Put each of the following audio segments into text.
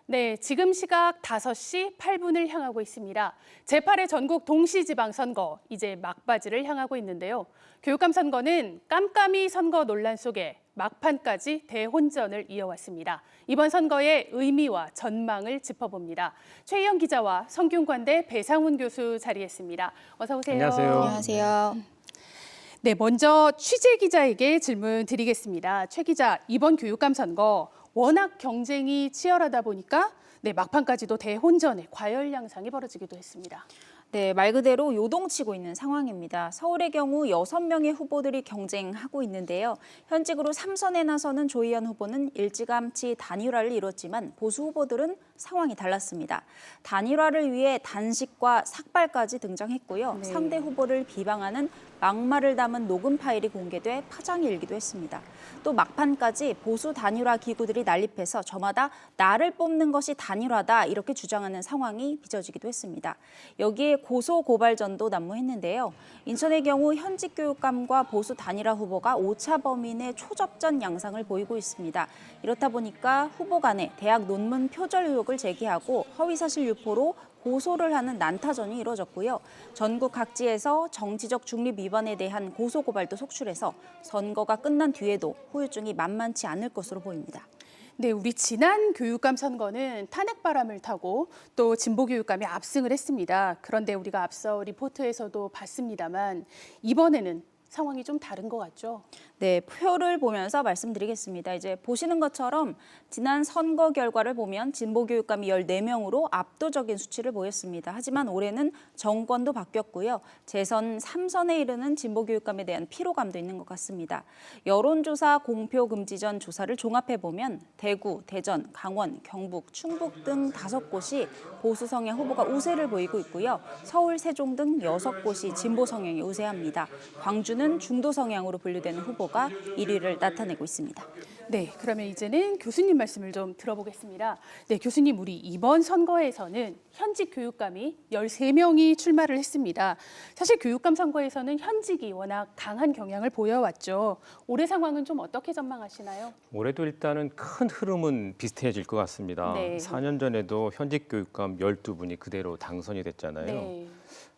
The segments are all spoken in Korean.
네, 지금 시각 5시 8분을 향하고 있습니다. 제8회 전국 동시지방선거, 이제 막바지를 향하고 있는데요. 교육감 선거는 깜깜이 선거 논란 속에 막판까지 대혼전을 이어왔습니다. 이번 선거의 의미와 전망을 짚어봅니다. 최희영 기자와 성균관대 배상훈 교수 자리했습니다. 어서 오세요. 안녕하세요. 안녕하세요. 네, 먼저 취재 기자에게 질문 드리겠습니다. 최 기자, 이번 교육감 선거 워낙 경쟁이 치열하다 보니까 막판까지도 대혼전의 과열 양상이 벌어지기도 했습니다. 네, 말 그대로 요동치고 있는 상황입니다. 서울의 경우 6명의 후보들이 경쟁하고 있는데요. 현직으로 3선에 나서는 조희연 후보는 일찌감치 단일화를 이뤘지만 보수 후보들은 상황이 달랐습니다. 단일화를 위해 단식과 삭발까지 등장했고요. 네. 상대 후보를 비방하는 막말을 담은 녹음 파일이 공개돼 파장이 일기도 했습니다. 또 막판까지 보수 단일화 기구들이 난립해서 저마다 나를 뽑는 것이 단일화다 이렇게 주장하는 상황이 빚어지기도 했습니다. 여기에 고소 고발전도 난무했는데요. 인천의 경우 현직 교육감과 보수 단일화 후보가 오차 범위 내 초접전 양상을 보이고 있습니다. 이렇다 보니까 후보 간에 대학 논문 표절 의혹을 제기하고 허위사실 유포로 고소를 하는 난타전이 이뤄졌고요. 전국 각지에서 정치적 중립 위반에 대한 고소 고발도 속출해서 선거가 끝난 뒤에도 후유증이 만만치 않을 것으로 보입니다. 네, 우리 지난 교육감 선거는 탄핵 바람을 타고 또 진보 교육감이 압승을 했습니다. 그런데 우리가 앞서 리포트에서도 봤습니다만 이번에는 상황이 좀 다른 것 같죠? 네, 표를 보면서 말씀드리겠습니다. 이제 보시는 것처럼 지난 선거 결과를 보면 진보 교육감이 14명으로 압도적인 수치를 보였습니다. 하지만 올해는 정권도 바뀌었고요. 재선 3선에 이르는 진보 교육감에 대한 피로감도 있는 것 같습니다. 여론조사 공표 금지 전 조사를 종합해 보면 대구, 대전, 강원, 경북, 충북 등 5곳이 보수 성향 후보가 우세를 보이고 있고요. 서울, 세종 등 6곳이 진보 성향이 우세합니다. 광주는 중도 성향으로 분류되는 후보가 1위를 나타내고 있습니다. 네, 그러면 이제는 교수님 말씀을 좀 들어보겠습니다. 네, 교수님, 우리 이번 선거에서는 현직 교육감이 13명이 출마를 했습니다. 사실 교육감 선거에서는 현직이 워낙 강한 경향을 보여왔죠. 올해 상황은 좀 어떻게 전망하시나요? 올해도 일단은 큰 흐름은 비슷해질 것 같습니다. 네. 4년 전에도 현직 교육감 12분이 그대로 당선이 됐잖아요. 네.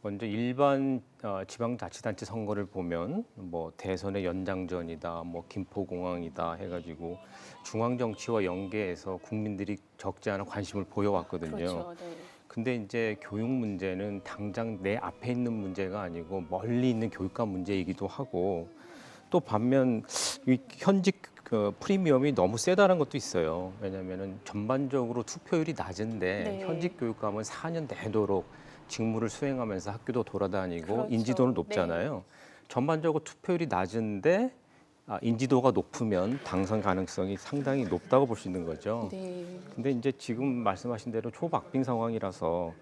먼저 일반 지방자치단체 선거를 보면 뭐 대선의 연장전이다, 뭐 김포공항이다 해가지고 중앙정치와 연계해서 국민들이 적지 않은 관심을 보여왔거든요. 그렇죠. 네. 근데 이제 교육 문제는 당장 내 앞에 있는 문제가 아니고 멀리 있는 교육감 문제이기도 하고 또 반면 이 현직 프리미엄이 너무 세다는 것도 있어요. 왜냐하면은 전반적으로 투표율이 낮은데 네. 현직 교육감은 4년 내도록 직무를 수행하면서 학교도 돌아다니고 그렇죠. 인지도는 높잖아요. 전반적으로 투표율이 낮은데 인지도가 높으면 당선 가능성이 상당히 높다고 볼 수 있는 거죠. 네. 근데 이제 지금 말씀하신 대로 초박빙 상황이라서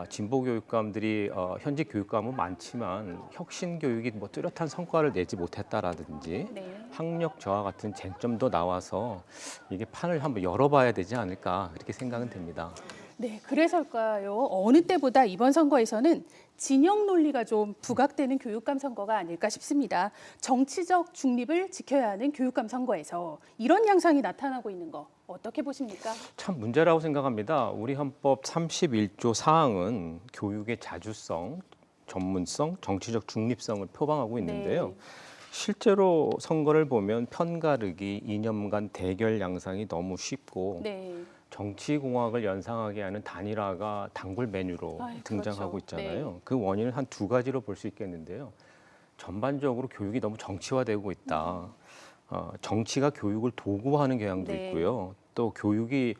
진보 교육감들이 현직 교육감은 많지만 혁신 교육이 뭐 뚜렷한 성과를 내지 못했다라든지 네. 학력 저하 같은 쟁점도 나와서 이게 판을 한번 열어봐야 되지 않을까 그렇게 생각은 됩니다. 네, 그래서일까요? 어느 때보다 이번 선거에서는 진영 논리가 좀 부각되는 교육감 선거가 아닐까 싶습니다. 정치적 중립을 지켜야 하는 교육감 선거에서 이런 양상이 나타나고 있는 거 어떻게 보십니까? 참 문제라고 생각합니다. 우리 헌법 31조 사항은 교육의 자주성, 전문성, 정치적 중립성을 표방하고 있는데요. 네. 실제로 선거를 보면 편가르기, 이념 간 대결 양상이 너무 쉽고 네. 정치공학을 연상하게 하는 단일화가 단골 메뉴로 등장하고 그렇죠. 있잖아요. 네. 그 원인은 한 2가지로 볼 수 있겠는데요. 전반적으로 교육이 너무 정치화되고 있다. 정치가 교육을 도구화하는 경향도 네. 있고요. 또 교육이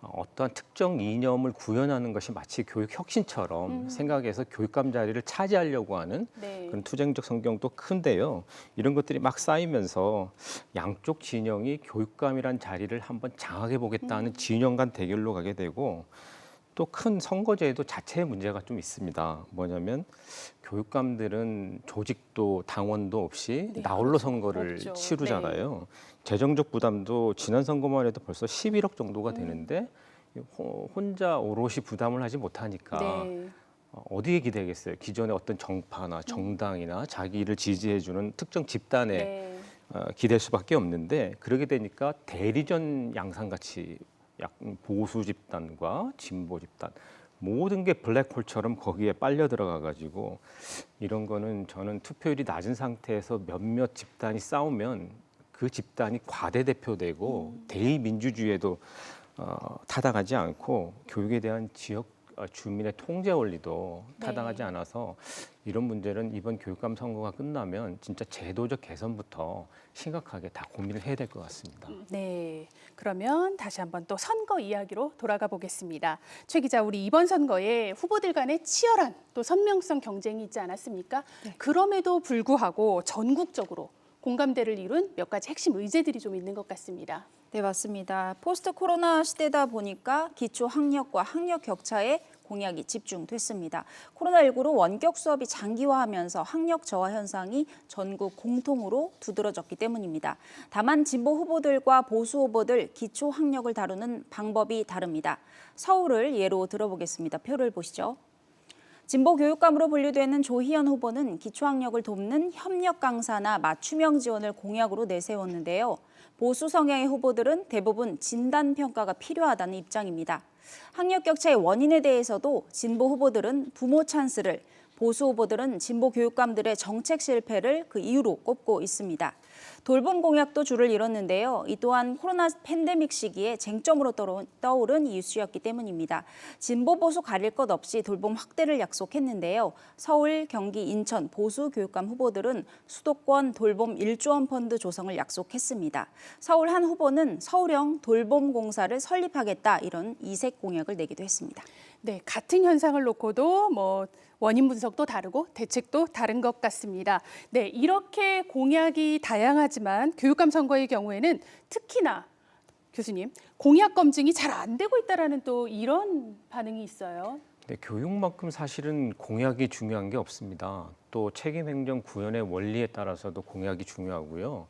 어떠한 특정 이념을 구현하는 것이 마치 교육 혁신처럼 생각해서 교육감 자리를 차지하려고 하는 네. 그런 투쟁적 성격도 큰데요. 이런 것들이 막 쌓이면서 양쪽 진영이 교육감이란 자리를 한번 장악해 보겠다는 진영 간 대결로 가게 되고 또 큰 선거제도 자체의 문제가 좀 있습니다. 뭐냐면 교육감들은 조직도 당원도 없이 네, 나홀로 선거를 없죠. 치르잖아요. 재정적 부담도 지난 선거만 해도 벌써 11억 정도가 되는데 혼자 오롯이 부담을 하지 못하니까 네. 어디에 기대겠어요? 기존의 어떤 정파나 정당이나 자기를 지지해주는 특정 집단에 네. 기댈 수밖에 없는데 그러게 되니까 대리전 양상같이 보수 집단과 진보 집단 모든 게 블랙홀처럼 거기에 빨려 들어가 가지고 이런 거는 저는 투표율이 낮은 상태에서 몇몇 집단이 싸우면 그 집단이 과대대표되고 대의민주주의에도 타당하지 않고 교육에 대한 지역 주민의 통제 원리도 타당하지 네. 않아서 이런 문제는 이번 교육감 선거가 끝나면 진짜 제도적 개선부터 심각하게 다 고민을 해야 될 것 같습니다. 네, 그러면 다시 한번 또 선거 이야기로 돌아가 보겠습니다. 최 기자, 우리 이번 선거에 후보들 간의 치열한 또 선명성 경쟁이 있지 않았습니까? 네. 그럼에도 불구하고 전국적으로 공감대를 이룬 몇 가지 핵심 의제들이 좀 있는 것 같습니다. 네, 맞습니다. 포스트 코로나 시대다 보니까 기초 학력과 학력 격차에 공약이 집중됐습니다. 코로나19로 원격 수업이 장기화하면서 학력 저하 현상이 전국 공통으로 두드러졌기 때문입니다. 다만 진보 후보들과 보수 후보들 기초 학력을 다루는 방법이 다릅니다. 서울을 예로 들어보겠습니다. 표를 보시죠. 진보 교육감으로 분류되는 조희연 후보는 기초학력을 돕는 협력 강사나 맞춤형 지원을 공약으로 내세웠는데요. 보수 성향의 후보들은 대부분 진단평가가 필요하다는 입장입니다. 학력 격차의 원인에 대해서도 진보 후보들은 부모 찬스를, 보수 후보들은 진보 교육감들의 정책 실패를 그 이유로 꼽고 있습니다. 돌봄 공약도 줄을 이뤘는데요. 이 또한 코로나 팬데믹 시기에 쟁점으로 떠오른 이슈였기 때문입니다. 진보 보수 가릴 것 없이 돌봄 확대를 약속했는데요. 서울, 경기, 인천 보수 교육감 후보들은 수도권 돌봄 1조 원 펀드 조성을 약속했습니다. 서울 한 후보는 서울형 돌봄 공사를 설립하겠다 이런 이색 공약을 내기도 했습니다. 네, 같은 현상을 놓고도 원인 분석도 다르고 대책도 다른 것 같습니다. 네, 이렇게 공약이 다양하지만 교육감 선거의 경우에는 특히나 교수님, 공약 검증이 잘 안 되고 있다라는 또 이런 반응이 있어요. 네, 교육만큼 사실은 공약이 중요한 게 없습니다. 또 책임행정 구현의 원리에 따라서도 공약이 중요하고요.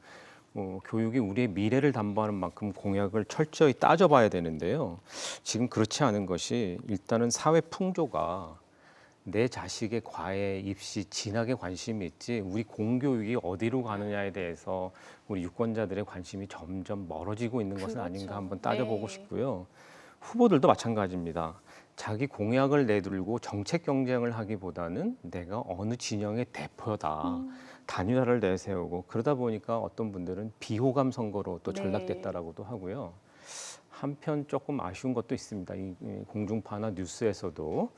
교육이 우리의 미래를 담보하는 만큼 공약을 철저히 따져봐야 되는데요. 지금 그렇지 않은 것이 일단은 사회 풍조가 내 자식의 과외, 입시, 진학에 관심이 있지 우리 공교육이 어디로 가느냐에 대해서 우리 유권자들의 관심이 점점 멀어지고 있는 것은 그렇죠. 아닌가 한번 따져보고 네. 싶고요. 후보들도 마찬가지입니다. 자기 공약을 내들고 정책 경쟁을 하기보다는 내가 어느 진영의 대표다. 단일화를 내세우고 그러다 보니까 어떤 분들은 비호감 선거로 또 네. 전락됐다라고도 하고요. 한편 조금 아쉬운 것도 있습니다. 이 공중파나 뉴스에서도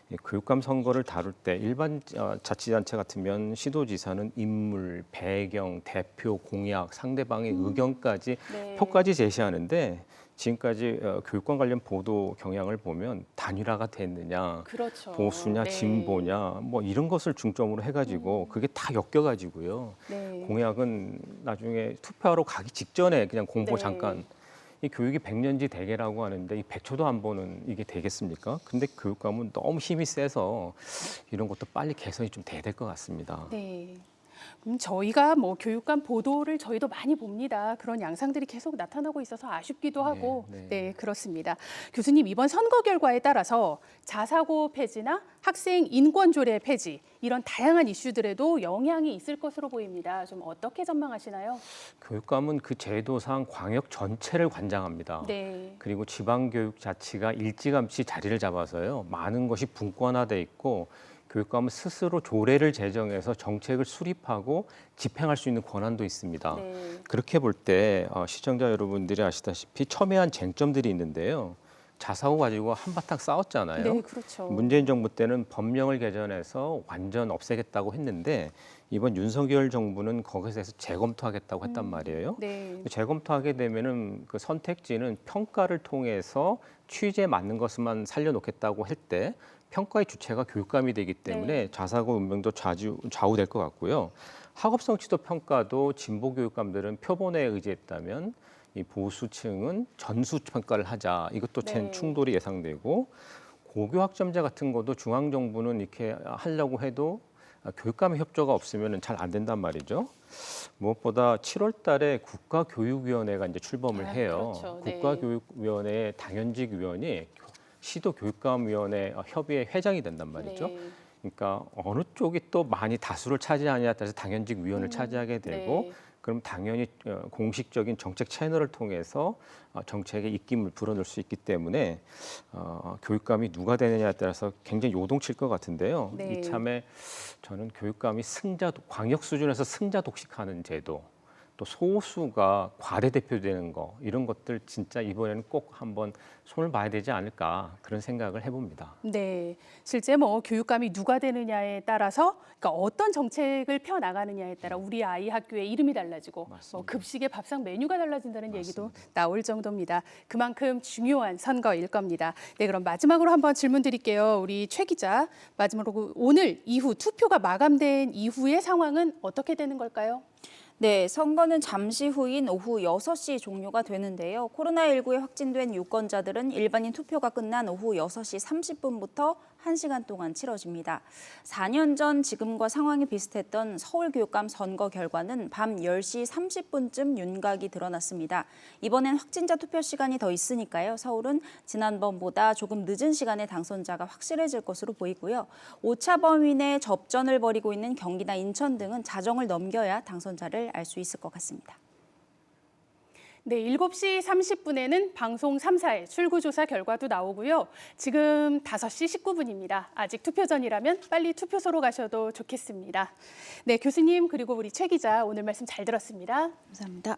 이 교육감 선거를 다룰 때 일반 자치단체 같으면 시도지사는 인물, 배경, 대표, 공약, 상대방의 의견까지 네. 표까지 제시하는데 지금까지 교육관 관련 보도 경향을 보면 단일화가 됐느냐, 그렇죠. 보수냐, 네. 진보냐, 이런 것을 중점으로 해가지고 그게 다 엮여가지고요. 네. 공약은 나중에 투표하러 가기 직전에 그냥 공보 네. 잠깐. 이 교육이 100년지 대계라고 하는데 이 100초도 안 보는 이게 되겠습니까? 근데 교육감은 너무 힘이 세서 이런 것도 빨리 개선이 좀 돼야 될 것 같습니다. 네. 그럼 저희가 교육감 보도를 저희도 많이 봅니다. 그런 양상들이 계속 나타나고 있어서 아쉽기도 하고, 네, 그렇습니다. 교수님, 이번 선거 결과에 따라서 자사고 폐지나 학생 인권 조례 폐지 이런 다양한 이슈들에도 영향이 있을 것으로 보입니다. 좀 어떻게 전망하시나요? 교육감은 그 제도상 광역 전체를 관장합니다. 네. 그리고 지방교육자치가 일찌감치 자리를 잡아서요. 많은 것이 분권화돼 있고 교육감은 스스로 조례를 제정해서 정책을 수립하고 집행할 수 있는 권한도 있습니다. 네. 그렇게 볼 때 시청자 여러분들이 아시다시피 첨예한 쟁점들이 있는데요. 자사고 가지고 한바탕 싸웠잖아요. 네, 그렇죠. 문재인 정부 때는 법령을 개정해서 완전 없애겠다고 했는데 이번 윤석열 정부는 거기서 해서 재검토하겠다고 했단 말이에요. 네. 재검토하게 되면은 그 선택지는 평가를 통해서 취지에 맞는 것만 살려놓겠다고 할 때 평가의 주체가 교육감이 되기 때문에 네. 자사고 운명도 좌우될 것 같고요. 학업성 지도 평가도 진보 교육감들은 표본에 의지했다면 이 보수층은 전수 평가를 하자. 이것도 네. 충돌이 예상되고 고교 학점제 같은 것도 중앙 정부는 이렇게 하려고 해도 교육감의 협조가 없으면 잘 안 된단 말이죠. 무엇보다 7월 달에 국가교육위원회가 이제 출범을 해요. 그렇죠. 네. 국가교육위원회의 당연직 위원이 시도교육감위원회 협의회 회장이 된단 말이죠. 네. 그러니까 어느 쪽이 또 많이 다수를 차지하냐에 따라서 당연직 위원을 차지하게 되고 네. 그럼 당연히 공식적인 정책 채널을 통해서 정책의 입김을 불어넣을 수 있기 때문에 교육감이 누가 되느냐에 따라서 굉장히 요동칠 것 같은데요. 네. 이참에 저는 교육감이 광역 수준에서 승자 독식하는 제도, 또 소수가 과대 대표되는 거 이런 것들 진짜 이번에는 꼭 한번 손을 봐야 되지 않을까 그런 생각을 해봅니다. 네, 실제 뭐 교육감이 누가 되느냐에 따라서 그러니까 어떤 정책을 펴 나가느냐에 따라 우리 아이 학교의 이름이 달라지고 뭐 급식의 밥상 메뉴가 달라진다는 얘기도 나올 정도입니다. 그만큼 중요한 선거일 겁니다. 네, 그럼 마지막으로 한번 질문 드릴게요. 우리 최 기자, 마지막으로 오늘 이후 투표가 마감된 이후의 상황은 어떻게 되는 걸까요? 네, 선거는 잠시 후인 오후 6시 종료가 되는데요. 코로나19에 확진된 유권자들은 일반인 투표가 끝난 오후 6시 30분부터 1시간 동안 치러집니다. 4년 전 지금과 상황이 비슷했던 서울교육감 선거 결과는 밤 10시 30분쯤 윤곽이 드러났습니다. 이번엔 확진자 투표 시간이 더 있으니까요. 서울은 지난번보다 조금 늦은 시간에 당선자가 확실해질 것으로 보이고요. 오차 범위 내 접전을 벌이고 있는 경기나 인천 등은 자정을 넘겨야 당선자를 알 수 있을 것 같습니다. 네, 7시 30분에는 방송 3사의 출구조사 결과도 나오고요. 지금 5시 19분입니다. 아직 투표 전이라면 빨리 투표소로 가셔도 좋겠습니다. 네, 교수님 그리고 우리 최 기자 오늘 말씀 잘 들었습니다. 감사합니다.